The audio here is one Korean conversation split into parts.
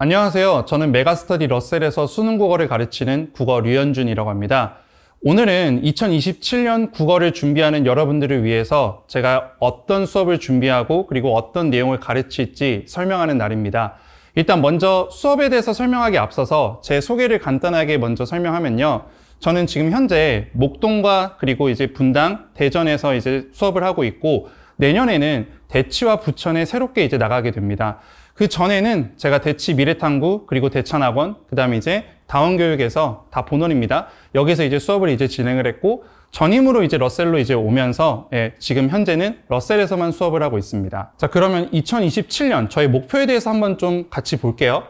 안녕하세요. 저는 메가스터디 러셀에서 수능 국어를 가르치는 국어 류현준이라고 합니다. 오늘은 2027년 국어를 준비하는 여러분들을 위해서 제가 어떤 수업을 준비하고 그리고 어떤 내용을 가르칠지 설명하는 날입니다. 일단 먼저 수업에 대해서 설명하기 앞서서 제 소개를 간단하게 먼저 설명하면요. 저는 지금 현재 목동과 그리고 이제 분당, 대전에서 이제 수업을 하고 있고 내년에는 대치와 부천에 새롭게 이제 나가게 됩니다. 그 전에는 제가 대치 미래탐구 그리고 대천학원 그다음에 이제 다원교육에서 다 본원입니다. 여기서 이제 수업을 이제 진행을 했고 전임으로 이제 러셀로 이제 오면서 지금 현재는 러셀에서만 수업을 하고 있습니다. 자, 그러면 2027년 저희 목표에 대해서 한번 좀 같이 볼게요.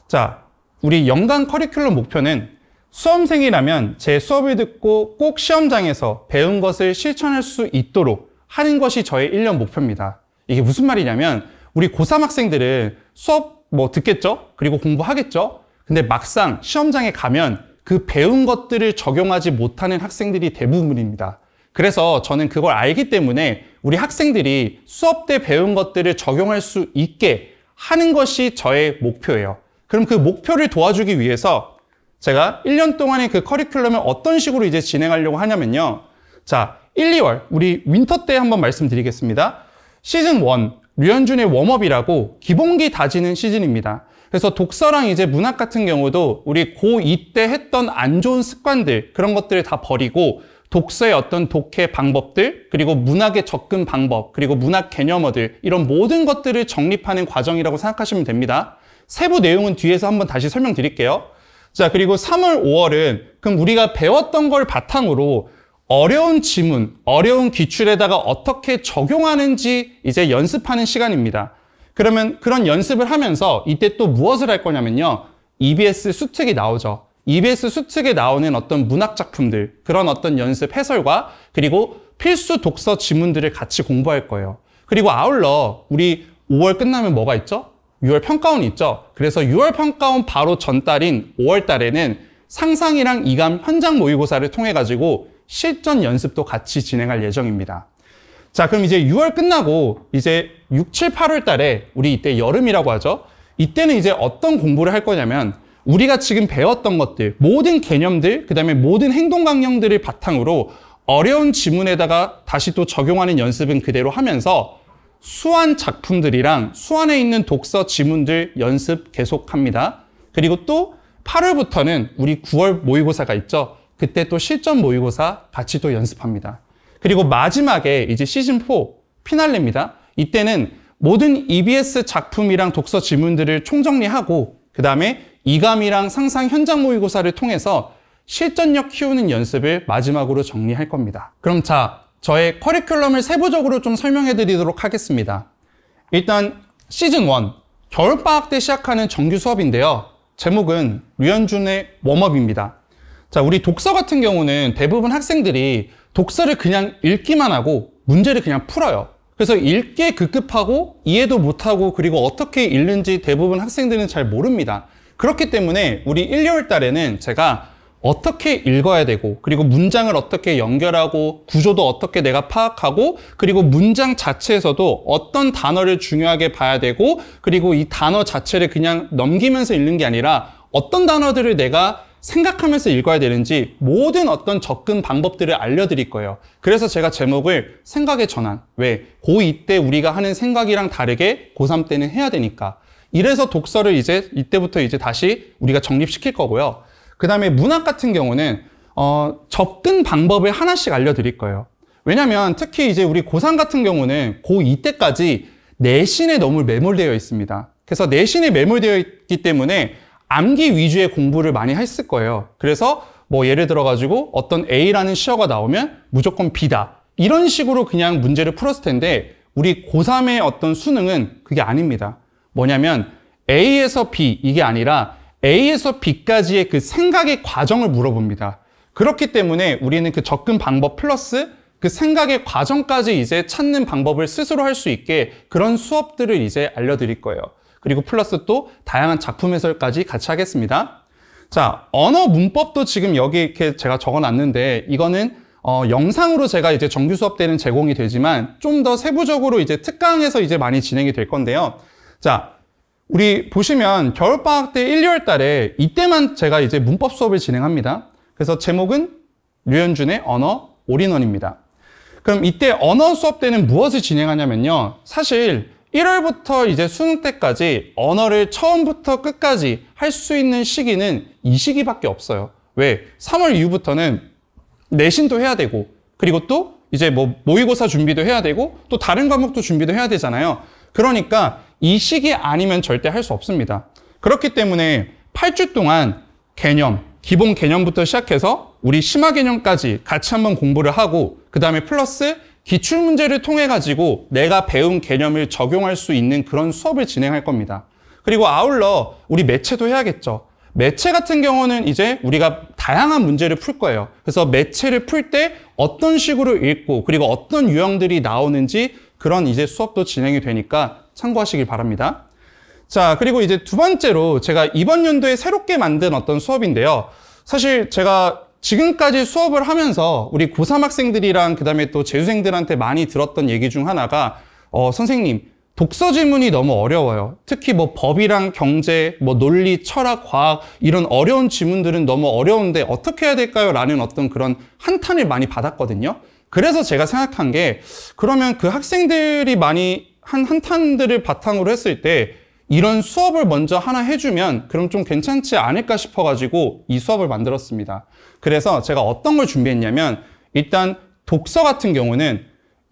자, 우리 연간 커리큘럼 목표는 수험생이라면 제 수업을 듣고 꼭 시험장에서 배운 것을 실천할 수 있도록 하는 것이 저의 1년 목표입니다. 이게 무슨 말이냐면 우리 고3 학생들은 수업 듣겠죠? 그리고 공부하겠죠? 근데 막상 시험장에 가면 그 배운 것들을 적용하지 못하는 학생들이 대부분입니다. 그래서 저는 그걸 알기 때문에 우리 학생들이 수업 때 배운 것들을 적용할 수 있게 하는 것이 저의 목표예요. 그럼 그 목표를 도와주기 위해서 제가 1년 동안의 그 커리큘럼을 어떤 식으로 이제 진행하려고 하냐면요. 자, 1, 2월 우리 윈터 때 한번 말씀드리겠습니다. 시즌 1 류현준의 웜업이라고 기본기 다지는 시즌입니다. 그래서 독서랑 이제 문학 같은 경우도 우리 고2 때 했던 안 좋은 습관들 그런 것들을 다 버리고 독서의 어떤 독해 방법들 그리고 문학의 접근 방법 그리고 문학 개념어들 이런 모든 것들을 정립하는 과정이라고 생각하시면 됩니다. 세부 내용은 뒤에서 한번 다시 설명드릴게요. 자, 그리고 3월, 5월은 그럼 우리가 배웠던 걸 바탕으로 어려운 지문, 어려운 기출에다가 어떻게 적용하는지 이제 연습하는 시간입니다. 그러면 그런 연습을 하면서 이때 또 무엇을 할 거냐면요. EBS 수특이 나오죠. EBS 수특에 나오는 어떤 문학 작품들, 그런 어떤 연습 해설과 그리고 필수 독서 지문들을 같이 공부할 거예요. 그리고 아울러 우리 5월 끝나면 뭐가 있죠? 6월 평가원이 있죠. 그래서 6월 평가원 바로 전달인 5월 달에는 상상이랑 이감 현장 모의고사를 통해 가지고 실전 연습도 같이 진행할 예정입니다. 자, 그럼 이제 6월 끝나고 이제 6, 7, 8월 달에 우리 이때 여름이라고 하죠. 이때는 이제 어떤 공부를 할 거냐면 우리가 지금 배웠던 것들, 모든 개념들, 그 다음에 모든 행동 강령들을 바탕으로 어려운 지문에다가 다시 또 적용하는 연습은 그대로 하면서 수완 작품들이랑 수완에 있는 독서 지문들 연습 계속합니다. 그리고 또 8월부터는 우리 9월 모의고사가 있죠. 그때 또 실전 모의고사 같이 또 연습합니다. 그리고 마지막에 이제 시즌4 피날레입니다. 이때는 모든 EBS 작품이랑 독서 지문들을 총정리하고 그 다음에 이감이랑 상상 현장 모의고사를 통해서 실전력 키우는 연습을 마지막으로 정리할 겁니다. 그럼 자, 저의 커리큘럼을 세부적으로 좀 설명해 드리도록 하겠습니다. 일단 시즌1 겨울방학 때 시작하는 정규 수업인데요. 제목은 류현준의 웜업입니다. 자, 우리 독서 같은 경우는 대부분 학생들이 독서를 그냥 읽기만 하고 문제를 그냥 풀어요. 그래서 읽기에 급급하고 이해도 못하고 그리고 어떻게 읽는지 대부분 학생들은 잘 모릅니다. 그렇기 때문에 우리 1, 2월 달에는 제가 어떻게 읽어야 되고 그리고 문장을 어떻게 연결하고 구조도 어떻게 내가 파악하고 그리고 문장 자체에서도 어떤 단어를 중요하게 봐야 되고 그리고 이 단어 자체를 그냥 넘기면서 읽는 게 아니라 어떤 단어들을 내가 생각하면서 읽어야 되는지 모든 어떤 접근 방법들을 알려드릴 거예요. 그래서 제가 제목을 생각의 전환. 왜? 고2 때 우리가 하는 생각이랑 다르게 고3 때는 해야 되니까. 이래서 독서를 이제 이때부터 이제 다시 우리가 정립시킬 거고요. 그 다음에 문학 같은 경우는 접근 방법을 하나씩 알려드릴 거예요. 왜냐면 특히 이제 우리 고3 같은 경우는 고2 때까지 내신에 너무 매몰되어 있습니다. 그래서 내신에 매몰되어 있기 때문에 암기 위주의 공부를 많이 했을 거예요. 그래서 예를 들어가지고 어떤 A라는 시어가 나오면 무조건 B다. 이런 식으로 그냥 문제를 풀었을 텐데 우리 고3의 어떤 수능은 그게 아닙니다. 뭐냐면 A에서 B 이게 아니라 A에서 B까지의 그 생각의 과정을 물어봅니다. 그렇기 때문에 우리는 그 접근 방법 플러스 그 생각의 과정까지 이제 찾는 방법을 스스로 할 수 있게 그런 수업들을 이제 알려드릴 거예요. 그리고 플러스 또 다양한 작품 해설까지 같이 하겠습니다. 자, 언어 문법도 지금 여기 이렇게 제가 적어놨는데 이거는 영상으로 제가 이제 정규 수업 때는 제공이 되지만 좀 더 세부적으로 이제 특강에서 이제 많이 진행이 될 건데요. 자, 우리 보시면 겨울방학 때 1, 2월 달에 이때만 제가 이제 문법 수업을 진행합니다. 그래서 제목은 류현준의 언어 올인원입니다. 그럼 이때 언어 수업 때는 무엇을 진행하냐면요. 사실 1월부터 이제 수능 때까지 언어를 처음부터 끝까지 할 수 있는 시기는 이 시기밖에 없어요. 왜? 3월 이후부터는 내신도 해야 되고, 그리고 또 이제 뭐 모의고사 준비도 해야 되고, 또 다른 과목도 준비도 해야 되잖아요. 그러니까 이 시기 아니면 절대 할 수 없습니다. 그렇기 때문에 8주 동안 개념, 기본 개념부터 시작해서 우리 심화 개념까지 같이 한번 공부를 하고, 그 다음에 플러스 기출문제를 통해 가지고 내가 배운 개념을 적용할 수 있는 그런 수업을 진행할 겁니다. 그리고 아울러 우리 매체도 해야겠죠. 매체 같은 경우는 이제 우리가 다양한 문제를 풀 거예요. 그래서 매체를 풀 때 어떤 식으로 읽고, 그리고 어떤 유형들이 나오는지 그런 이제 수업도 진행이 되니까 참고하시길 바랍니다. 자, 그리고 이제 두 번째로 제가 이번 연도에 새롭게 만든 어떤 수업인데요. 사실 제가 지금까지 수업을 하면서 우리 고3 학생들이랑 그 다음에 또 재수생들한테 많이 들었던 얘기 중 하나가 선생님, 독서 지문이 너무 어려워요. 특히 뭐 법이랑 경제, 뭐 논리, 철학, 과학 이런 어려운 지문들은 너무 어려운데 어떻게 해야 될까요? 라는 어떤 그런 한탄을 많이 받았거든요. 그래서 제가 생각한 게 그러면 그 학생들이 많이 한 한탄들을 바탕으로 했을 때 이런 수업을 먼저 하나 해주면 그럼 좀 괜찮지 않을까 싶어가지고 이 수업을 만들었습니다. 그래서 제가 어떤 걸 준비했냐면 일단 독서 같은 경우는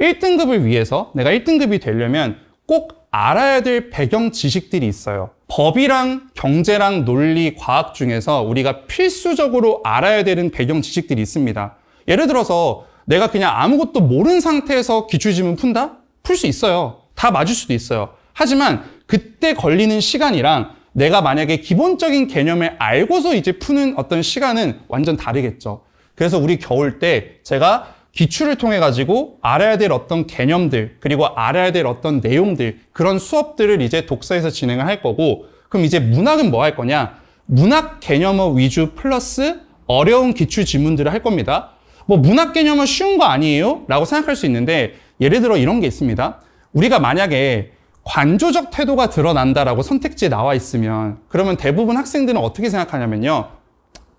1등급을 위해서 내가 1등급이 되려면 꼭 알아야 될 배경 지식들이 있어요. 법이랑 경제랑 논리, 과학 중에서 우리가 필수적으로 알아야 되는 배경 지식들이 있습니다. 예를 들어서 내가 그냥 아무것도 모르는 상태에서 기출지문 푼다? 풀 수 있어요. 다 맞을 수도 있어요. 하지만 그때 걸리는 시간이랑 내가 만약에 기본적인 개념을 알고서 이제 푸는 어떤 시간은 완전 다르겠죠. 그래서 우리 겨울 때 제가 기출을 통해 가지고 알아야 될 어떤 개념들, 그리고 알아야 될 어떤 내용들, 그런 수업들을 이제 독서에서 진행을 할 거고, 그럼 이제 문학은 뭐 할 거냐? 문학 개념어 위주 플러스 어려운 기출 지문들을 할 겁니다. 뭐 문학 개념은 쉬운 거 아니에요? 라고 생각할 수 있는데, 예를 들어 이런 게 있습니다. 우리가 만약에 관조적 태도가 드러난다라고 선택지에 나와 있으면 그러면 대부분 학생들은 어떻게 생각하냐면요.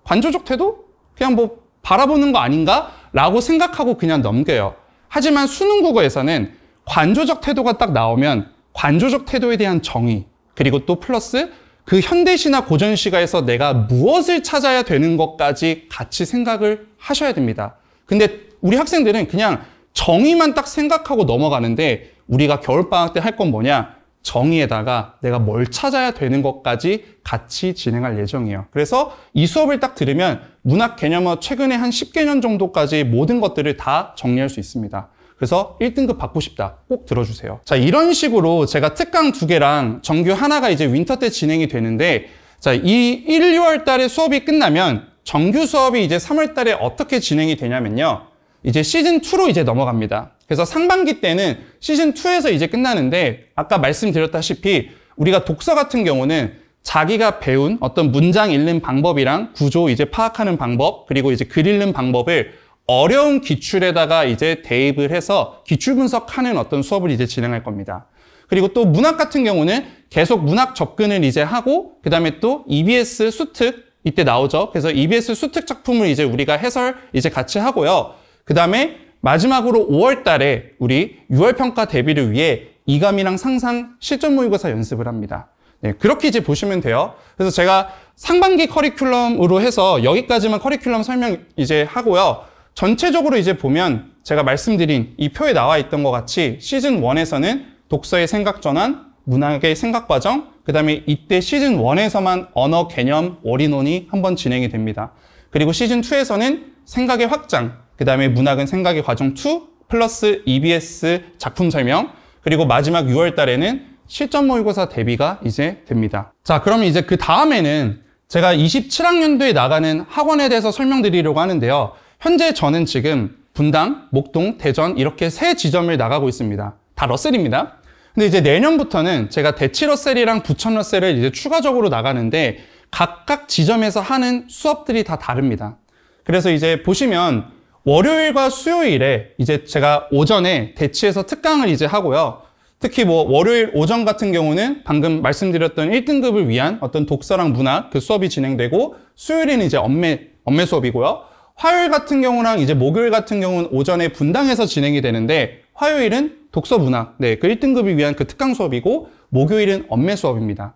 관조적 태도? 그냥 뭐 바라보는 거 아닌가? 라고 생각하고 그냥 넘겨요. 하지만 수능 국어에서는 관조적 태도가 딱 나오면 관조적 태도에 대한 정의, 그리고 또 플러스 그 현대시나 고전시가에서 내가 무엇을 찾아야 되는 것까지 같이 생각을 하셔야 됩니다. 근데 우리 학생들은 그냥 정의만 딱 생각하고 넘어가는데 우리가 겨울방학 때 할 건 뭐냐? 정의에다가 내가 뭘 찾아야 되는 것까지 같이 진행할 예정이에요. 그래서 이 수업을 딱 들으면 문학 개념어 최근에 한 10개년 정도까지 모든 것들을 다 정리할 수 있습니다. 그래서 1등급 받고 싶다. 꼭 들어주세요. 자, 이런 식으로 제가 특강 2개랑 정규 하나가 이제 윈터 때 진행이 되는데, 자, 이 1, 2월 달에 수업이 끝나면 정규 수업이 이제 3월 달에 어떻게 진행이 되냐면요. 이제 시즌2로 이제 넘어갑니다. 그래서 상반기 때는 시즌2에서 이제 끝나는데, 아까 말씀드렸다시피 우리가 독서 같은 경우는 자기가 배운 어떤 문장 읽는 방법이랑 구조 이제 파악하는 방법, 그리고 이제 글 읽는 방법을 어려운 기출에다가 이제 대입을 해서 기출 분석하는 어떤 수업을 이제 진행할 겁니다. 그리고 또 문학 같은 경우는 계속 문학 접근을 이제 하고, 그 다음에 또 EBS 수특 이때 나오죠. 그래서 EBS 수특 작품을 이제 우리가 해설 이제 같이 하고요. 그 다음에 마지막으로 5월 달에 우리 6월 평가 대비를 위해 이감이랑 상상 실전 모의고사 연습을 합니다. 네, 그렇게 이제 보시면 돼요. 그래서 제가 상반기 커리큘럼으로 해서 여기까지만 커리큘럼 설명 이제 하고요. 전체적으로 이제 보면 제가 말씀드린 이 표에 나와 있던 것 같이 시즌 1에서는 독서의 생각 전환, 문학의 생각 과정, 그 다음에 이때 시즌 1에서만 언어 개념 올인원이 한번 진행이 됩니다. 그리고 시즌 2에서는 생각의 확장, 그 다음에 문학은 생각의 과정 2 플러스 EBS 작품 설명, 그리고 마지막 6월 달에는 실전 모의고사 대비가 이제 됩니다. 자, 그럼 이제 그 다음에는 제가 27학년도에 나가는 학원에 대해서 설명드리려고 하는데요. 현재 저는 지금 분당, 목동, 대전 이렇게 3지점을 나가고 있습니다. 다 러셀입니다. 근데 이제 내년부터는 제가 대치 러셀이랑 부천 러셀을 이제 추가적으로 나가는데 각각 지점에서 하는 수업들이 다 다릅니다. 그래서 이제 보시면 월요일과 수요일에 이제 제가 오전에 대치에서 특강을 이제 하고요. 특히 뭐 월요일 오전 같은 경우는 방금 말씀드렸던 1등급을 위한 어떤 독서랑 문학 그 수업이 진행되고, 수요일에는 이제 엄매 수업이고요. 화요일 같은 경우랑 이제 목요일 같은 경우는 오전에 분당해서 진행이 되는데, 화요일은 독서 문학, 그 1등급을 위한 그 특강 수업이고, 목요일은 엄매 수업입니다.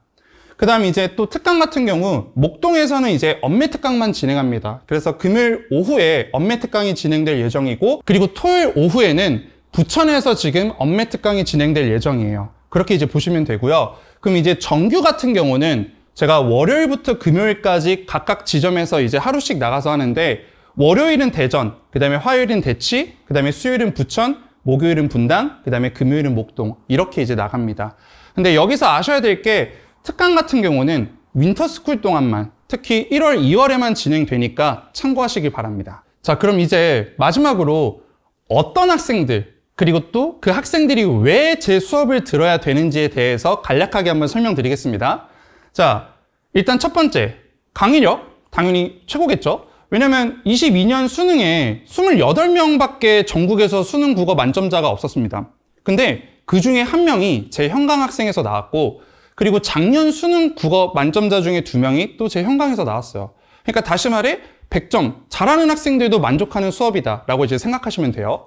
그 다음 이제 또 특강 같은 경우, 목동에서는 이제 엄매 특강만 진행합니다. 그래서 금요일 오후에 엄매 특강이 진행될 예정이고, 그리고 토요일 오후에는 부천에서 지금 엄매 특강이 진행될 예정이에요. 그렇게 이제 보시면 되고요. 그럼 이제 정규 같은 경우는 제가 월요일부터 금요일까지 각각 지점에서 이제 하루씩 나가서 하는데, 월요일은 대전, 그 다음에 화요일은 대치, 그 다음에 수요일은 부천, 목요일은 분당, 그 다음에 금요일은 목동, 이렇게 이제 나갑니다. 근데 여기서 아셔야 될 게, 특강 같은 경우는 윈터스쿨 동안만, 특히 1월, 2월에만 진행되니까 참고하시길 바랍니다. 자, 그럼 이제 마지막으로 어떤 학생들, 그리고 또 그 학생들이 왜 제 수업을 들어야 되는지에 대해서 간략하게 한번 설명드리겠습니다. 자, 일단 첫 번째, 강의력, 당연히 최고겠죠? 왜냐면 22년 수능에 28명밖에 전국에서 수능 국어 만점자가 없었습니다. 근데 그 중에 한 명이 제 현강 학생에서 나왔고, 그리고 작년 수능 국어 만점자 중에 2명이 또 제 현강에서 나왔어요. 그러니까 다시 말해 100점, 잘하는 학생들도 만족하는 수업이다 라고 이제 생각하시면 돼요.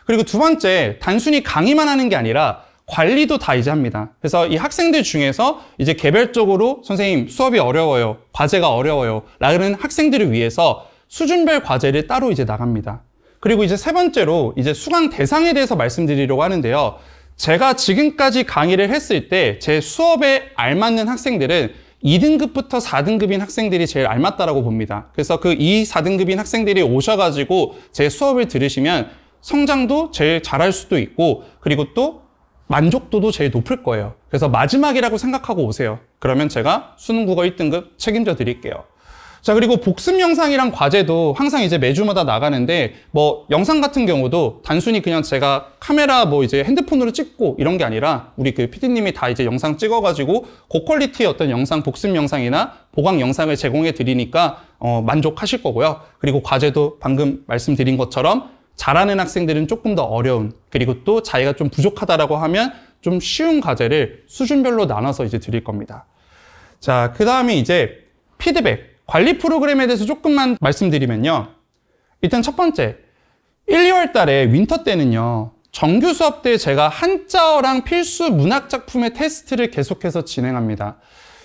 그리고 두 번째, 단순히 강의만 하는 게 아니라 관리도 다 이제 합니다. 그래서 이 학생들 중에서 이제 개별적으로 선생님 수업이 어려워요, 과제가 어려워요 라는 학생들을 위해서 수준별 과제를 따로 이제 나갑니다. 그리고 이제 세 번째로 이제 수강 대상에 대해서 말씀드리려고 하는데요. 제가 지금까지 강의를 했을 때 제 수업에 알맞는 학생들은 2등급부터 4등급인 학생들이 제일 알맞다라고 봅니다. 그래서 그 2, 4등급인 학생들이 오셔가지고 제 수업을 들으시면 성장도 제일 잘할 수도 있고, 그리고 또 만족도도 제일 높을 거예요. 그래서 마지막이라고 생각하고 오세요. 그러면 제가 수능국어 1등급 책임져 드릴게요. 자, 그리고 복습 영상이랑 과제도 항상 이제 매주마다 나가는데, 뭐 영상 같은 경우도 단순히 그냥 제가 카메라 뭐 이제 핸드폰으로 찍고 이런 게 아니라 우리 그 PD님이 다 이제 영상 찍어가지고 고퀄리티의 어떤 영상, 복습 영상이나 보강 영상을 제공해 드리니까 만족하실 거고요. 그리고 과제도 방금 말씀드린 것처럼 잘하는 학생들은 조금 더 어려운, 그리고 또 자기가 좀 부족하다라고 하면 좀 쉬운 과제를 수준별로 나눠서 이제 드릴 겁니다. 자, 그 다음에 이제 피드백, 관리 프로그램에 대해서 조금만 말씀드리면요. 일단 첫 번째, 1, 2월 달에 윈터 때는요, 정규 수업 때 제가 한자어랑 필수 문학 작품의 테스트를 계속해서 진행합니다.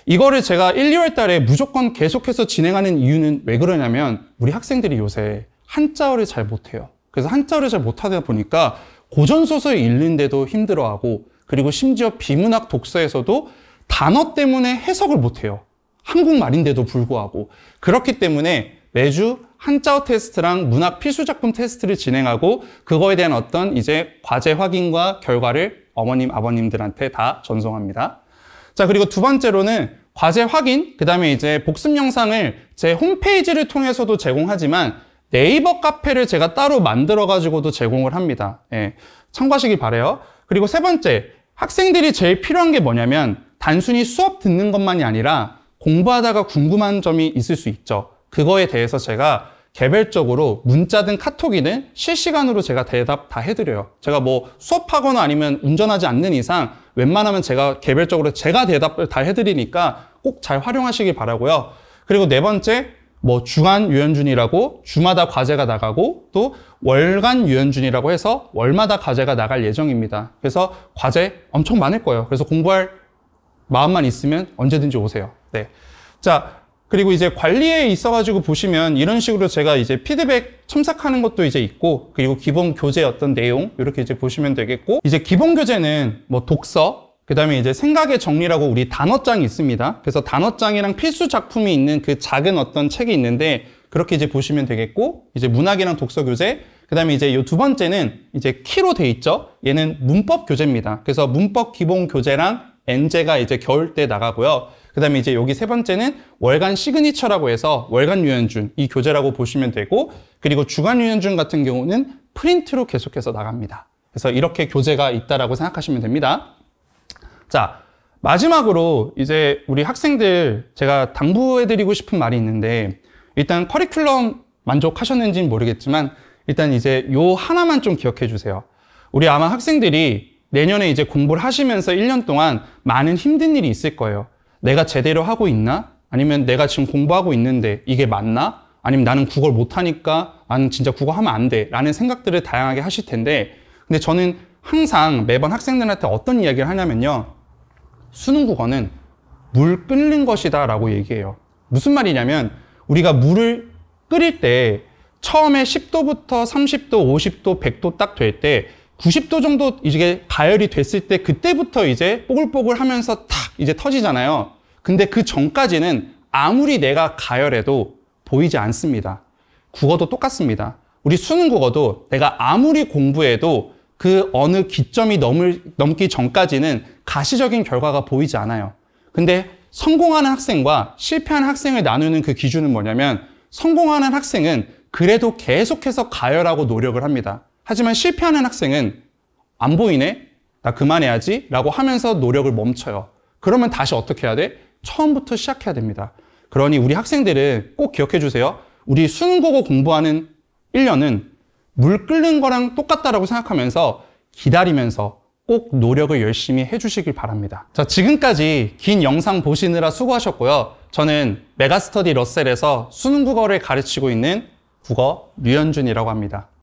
이거를 제가 1, 2월 달에 무조건 계속해서 진행하는 이유는 왜 그러냐면, 우리 학생들이 요새 한자어를 잘 못해요. 그래서 한자어를 잘 못하다 보니까 고전소설 읽는데도 힘들어하고, 그리고 심지어 비문학 독서에서도 단어 때문에 해석을 못해요. 한국말인데도 불구하고. 그렇기 때문에 매주 한자어 테스트랑 문학 필수작품 테스트를 진행하고, 그거에 대한 어떤 이제 과제 확인과 결과를 어머님, 아버님들한테 다 전송합니다. 자, 그리고 두 번째로는 과제 확인, 그 다음에 이제 복습 영상을 제 홈페이지를 통해서도 제공하지만 네이버 카페를 제가 따로 만들어가지고도 제공을 합니다. 예, 참고하시길 바라요. 그리고 세 번째, 학생들이 제일 필요한 게 뭐냐면, 단순히 수업 듣는 것만이 아니라 공부하다가 궁금한 점이 있을 수 있죠. 그거에 대해서 제가 개별적으로 문자든 카톡이든 실시간으로 제가 대답 다 해드려요. 제가 뭐 수업하거나 아니면 운전하지 않는 이상 웬만하면 제가 개별적으로 제가 대답을 다 해드리니까 꼭 잘 활용하시길 바라고요. 그리고 네 번째, 뭐 주간 유연준이라고 주마다 과제가 나가고, 또 월간 유연준이라고 해서 월마다 과제가 나갈 예정입니다. 그래서 과제 엄청 많을 거예요. 그래서 공부할 마음만 있으면 언제든지 오세요. 네. 자, 그리고 이제 관리에 있어가지고 보시면 이런 식으로 제가 이제 피드백 첨삭하는 것도 이제 있고, 그리고 기본 교재 어떤 내용 이렇게 이제 보시면 되겠고, 이제 기본 교재는 뭐 독서, 그 다음에 이제 생각의 정리라고 우리 단어장이 있습니다. 그래서 단어장이랑 필수 작품이 있는 그 작은 어떤 책이 있는데, 그렇게 이제 보시면 되겠고, 이제 문학이랑 독서 교재, 그 다음에 이제 이 두 번째는 이제 키로 돼 있죠. 얘는 문법 교재입니다. 그래서 문법 기본 교재랑 엔제가 이제 겨울 때 나가고요. 그 다음에 이제 여기 세 번째는 월간 시그니처라고 해서 월간 유연준, 이 교재라고 보시면 되고, 그리고 주간 유연준 같은 경우는 프린트로 계속해서 나갑니다. 그래서 이렇게 교재가 있다라고 생각하시면 됩니다. 자, 마지막으로 이제 우리 학생들 제가 당부해드리고 싶은 말이 있는데, 일단 커리큘럼 만족하셨는지는 모르겠지만 일단 이제 요 하나만 좀 기억해 주세요. 우리 아마 학생들이 내년에 이제 공부를 하시면서 1년 동안 많은 힘든 일이 있을 거예요. 내가 제대로 하고 있나? 아니면 내가 지금 공부하고 있는데 이게 맞나? 아니면 나는 국어를 못하니까 나는 진짜 국어 하면 안 돼. 라는 생각들을 다양하게 하실 텐데, 근데 저는 항상 매번 학생들한테 어떤 이야기를 하냐면요. 수능 국어는 물 끓는 것이다 라고 얘기해요. 무슨 말이냐면 우리가 물을 끓일 때 처음에 10도부터 30도, 50도, 100도 딱 될 때 90도 정도 이게 가열이 됐을 때 그때부터 이제 뽀글뽀글 하면서 탁 이제 터지잖아요. 근데 그 전까지는 아무리 내가 가열해도 보이지 않습니다. 국어도 똑같습니다. 우리 수능 국어도 내가 아무리 공부해도 그 어느 기점이 넘기 전까지는 가시적인 결과가 보이지 않아요. 근데 성공하는 학생과 실패하는 학생을 나누는 그 기준은 뭐냐면, 성공하는 학생은 그래도 계속해서 가열하고 노력을 합니다. 하지만 실패하는 학생은 안 보이네? 나 그만해야지? 라고 하면서 노력을 멈춰요. 그러면 다시 어떻게 해야 돼? 처음부터 시작해야 됩니다. 그러니 우리 학생들은 꼭 기억해 주세요. 우리 수능국어 공부하는 1년은 물 끓는 거랑 똑같다라고 생각하면서 기다리면서 꼭 노력을 열심히 해주시길 바랍니다. 자, 지금까지 긴 영상 보시느라 수고하셨고요. 저는 메가스터디 러셀에서 수능 국어를 가르치고 있는 국어 류현준이라고 합니다.